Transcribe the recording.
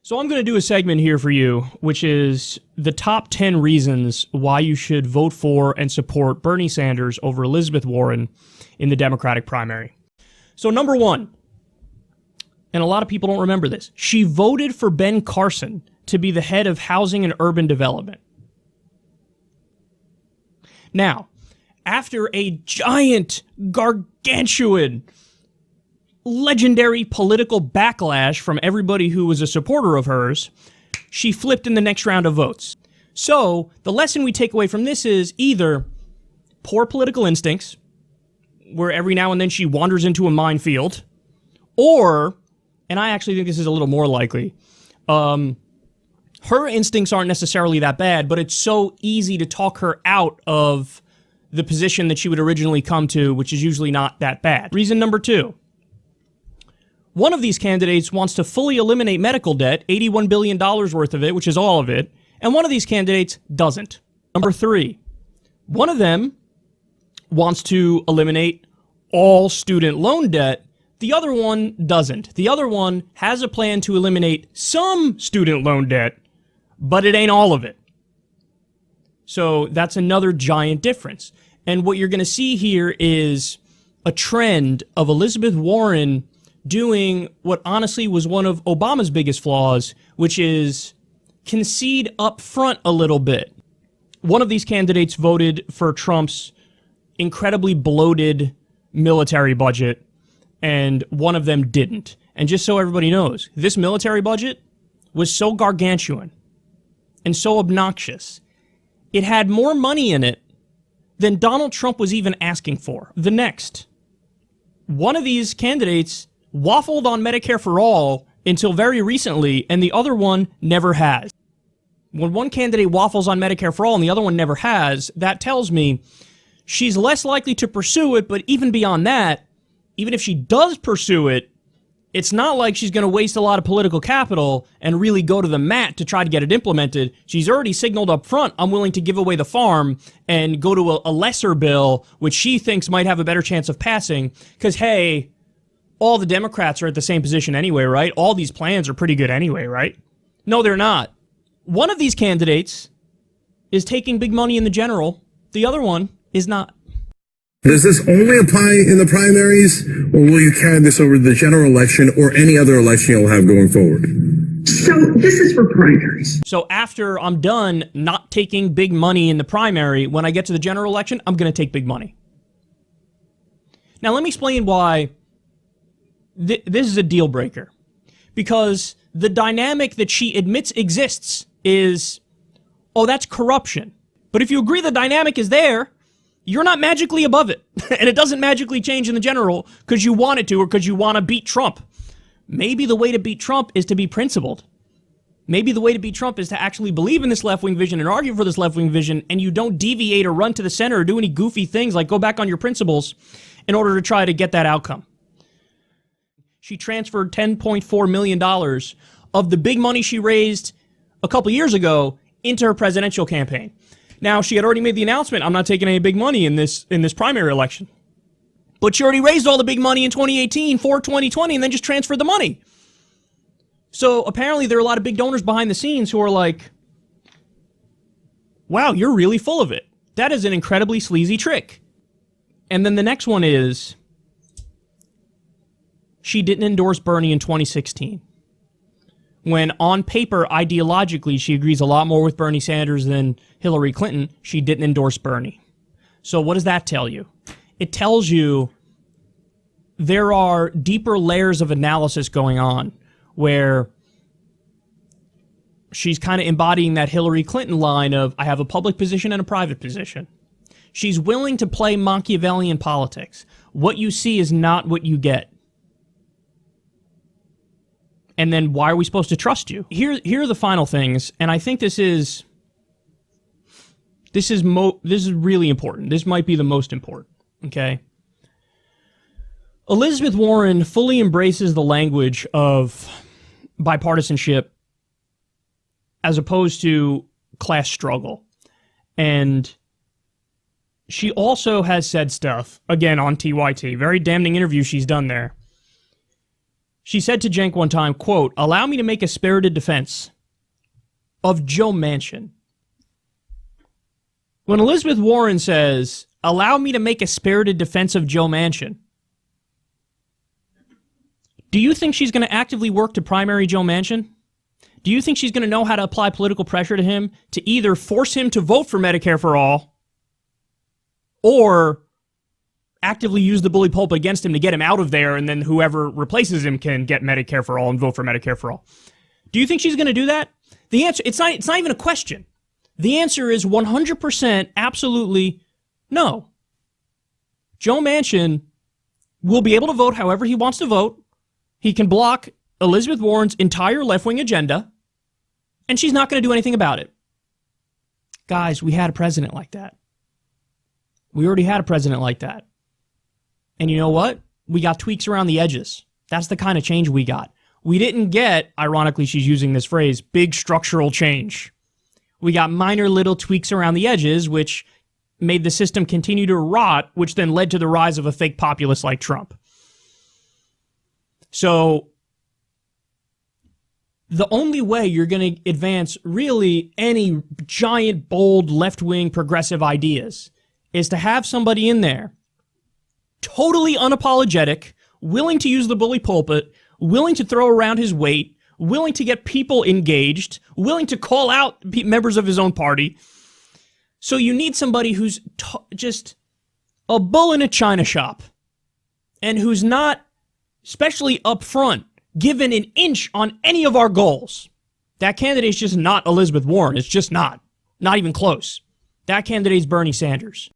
So I'm going to do a segment here for you, which is the top 10 reasons why you should vote for and support Bernie Sanders over Elizabeth Warren in the Democratic primary. So number one, and a lot of people don't remember this, she voted for Ben Carson to be the head of Housing and Urban Development. Now, after a giant, gargantuan, legendary political backlash from everybody who was a supporter of hers, she flipped in the next round of votes. So, the lesson we take away from this is either poor political instincts, where every now and then she wanders into a minefield, or, and I actually think this is a little more likely, her instincts aren't necessarily that bad, but it's so easy to talk her out of the position that she would originally come to, which is usually not that bad. Reason number two. One of these candidates wants to fully eliminate medical debt, $81 billion worth of it, which is all of it, and one of these candidates doesn't. Number three. One of them wants to eliminate all student loan debt. The other one doesn't. The other one has a plan to eliminate some student loan debt, but it ain't all of it. So that's another giant difference. And what you're going to see here is a trend of Elizabeth Warren doing what honestly was one of Obama's biggest flaws, which is concede up front a little bit. One of these candidates voted for Trump's incredibly bloated military budget, and one of them didn't. And just so everybody knows, this military budget was so gargantuan and so obnoxious, it had more money in it than Donald Trump was even asking for. The next, one of these candidates waffled on Medicare for All until very recently, and the other one never has. When one candidate waffles on Medicare for All and the other one never has, that tells me she's less likely to pursue it, but even beyond that, even if she does pursue it, it's not like she's going to waste a lot of political capital and really go to the mat to try to get it implemented. She's already signaled up front, I'm willing to give away the farm and go to a lesser bill, which she thinks might have a better chance of passing, because, hey, all the Democrats are at the same position anyway, right? All these plans are pretty good anyway, right? No, they're not. One of these candidates is taking big money in the general. The other one is not. Does this only apply in the primaries, or will you carry this over to the general election or any other election you'll have going forward? So this is for primaries. So after I'm done not taking big money in the primary, when I get to the general election, I'm going to take big money. Now let me explain why this is a deal breaker. Because the dynamic that she admits exists is, oh, that's corruption. But if you agree the dynamic is there, you're not magically above it. And it doesn't magically change in the general because you want it to or because you want to beat Trump. Maybe the way to beat Trump is to be principled. Maybe the way to beat Trump is to actually believe in this left-wing vision and argue for this left-wing vision, and you don't deviate or run to the center or do any goofy things like go back on your principles in order to try to get that outcome. She transferred $10.4 million of the big money she raised a couple years ago into her presidential campaign. Now, she had already made the announcement, I'm not taking any big money in this primary election. But she already raised all the big money in 2018 for 2020 and then just transferred the money. So apparently there are a lot of big donors behind the scenes who are like, wow, you're really full of it. That is an incredibly sleazy trick. And then the next one is, she didn't endorse Bernie in 2016. When on paper, ideologically, she agrees a lot more with Bernie Sanders than Hillary Clinton, she didn't endorse Bernie. So what does that tell you? It tells you there are deeper layers of analysis going on where she's kind of embodying that Hillary Clinton line of, I have a public position and a private position. She's willing to play Machiavellian politics. What you see is not what you get. And then why are we supposed to trust you? Here are the final things, and I think this is really important. This might be the most important, okay? Elizabeth Warren fully embraces the language of bipartisanship as opposed to class struggle. And she also has said stuff, again, on TYT, very damning interview she's done there, She said to Cenk one time, quote, "Allow me to make a spirited defense of Joe Manchin." When Elizabeth Warren says, "Allow me to make a spirited defense of Joe Manchin," do you think she's going to actively work to primary Joe Manchin? Do you think she's going to know how to apply political pressure to him to either force him to vote for Medicare for all or actively use the bully pulpit against him to get him out of there, and then whoever replaces him can get Medicare for all and vote for Medicare for all? Do you think she's going to do that? The answer, it's not even a question. The answer is 100% absolutely no. Joe Manchin will be able to vote however he wants to vote. He can block Elizabeth Warren's entire left-wing agenda, and she's not going to do anything about it. Guys, we had a president like that. We already had a president like that. And you know what? We got tweaks around the edges. That's the kind of change we got. We didn't get, ironically she's using this phrase, big structural change. We got minor little tweaks around the edges, which made the system continue to rot, which then led to the rise of a fake populist like Trump. So the only way you're going to advance really any giant, bold, left-wing progressive ideas is to have somebody in there totally unapologetic, willing to use the bully pulpit, willing to throw around his weight, willing to get people engaged, willing to call out members of his own party. So you need somebody who's just a bull in a china shop and who's not, especially up front, given an inch on any of our goals. That candidate's just not Elizabeth Warren. It's just not. Not even close. That candidate's Bernie Sanders.